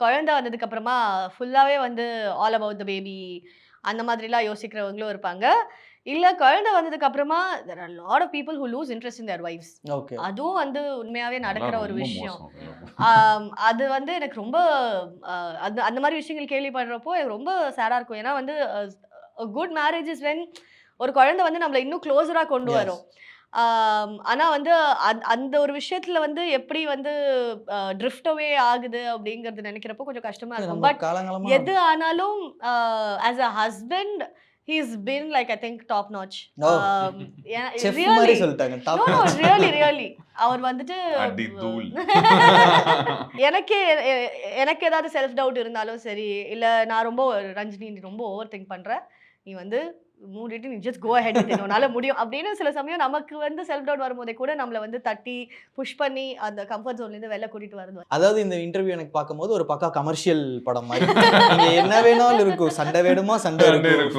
குழந்தை வந்ததுக்கு அப்புறமா ஃபுல்லாவே வந்து ஆல் அபவுட் த பேபி அந்த மாதிரிலாம் யோசிக்கிறவங்களும் இருப்பாங்க. இல்ல குழந்தை வந்ததுக்கு அப்புறமா there are lot of people who lose interest in their wives. Okay. அதுவும் வந்து உண்மையாவே நடக்கிற அதெல்லாம் ஒரு ரொம்ப விஷயம். மோசம் அதெல்லாம். அது வந்து எனக்கு ரொம்ப அது அந்த மாரி விஷயங்கள் கேள்விப்படுறப்போ எனக்கு ரொம்ப சேடா இருக்கும். ஏன்னா வந்து குட் மேரேஜ் இஸ் வென் ஒரு குழந்தை வந்து நம்மள இன்னும் க்ளோஸரா கொண்டு எஸ். வரும். ஆனா வந்து அந்த ஒரு விஷயத்துல வந்து எப்படி வந்து ட்ரிஃப்ட் அவே ஆகுது அப்படிங்கிறது நினைக்கிறப்போ கொஞ்சம் கஷ்டமா இருக்கும். நம்ம பட் காலங்காலமா எது ஆனாலும் as a husband he is been like I think top notch. Oh chef மாதிரி ரியலி சொல்லிட்டாங்க. நோ டாப் நோ ரியலி அவர் வந்துட்டு அடி தூள். எனக்கே எனக்கு ஏதாவது செல்ஃப் டவுட் இருந்தாலும் சரி, இல்ல நான் ரொம்ப ரஞ்சினி நீ ரொம்ப ஓவர் திங்க் பண்ற. நீ வந்து மூடிட்டு நீ just go ahead with it உன்னால முடியும் அப்படின்னு சில சமயம் நமக்கு வந்து செல்ஃப் டவுட் வரும்போதே கூட நம்மள வந்து தட்டி புஷ் பண்ணி அந்த கம்ஃபர்ட் ஜோன்ல இருந்து வெளில கூட்டிட்டு வருது. அதாவது இந்த இன்டர்வியூ எனக்கு பார்க்கும்போது ஒரு பக்கா கமர்ஷியல் படம் மாதிரி. நீங்க என்ன வேணாலும் இருக்கும். சண்டை வேணுமா சண்டை இருக்கும்.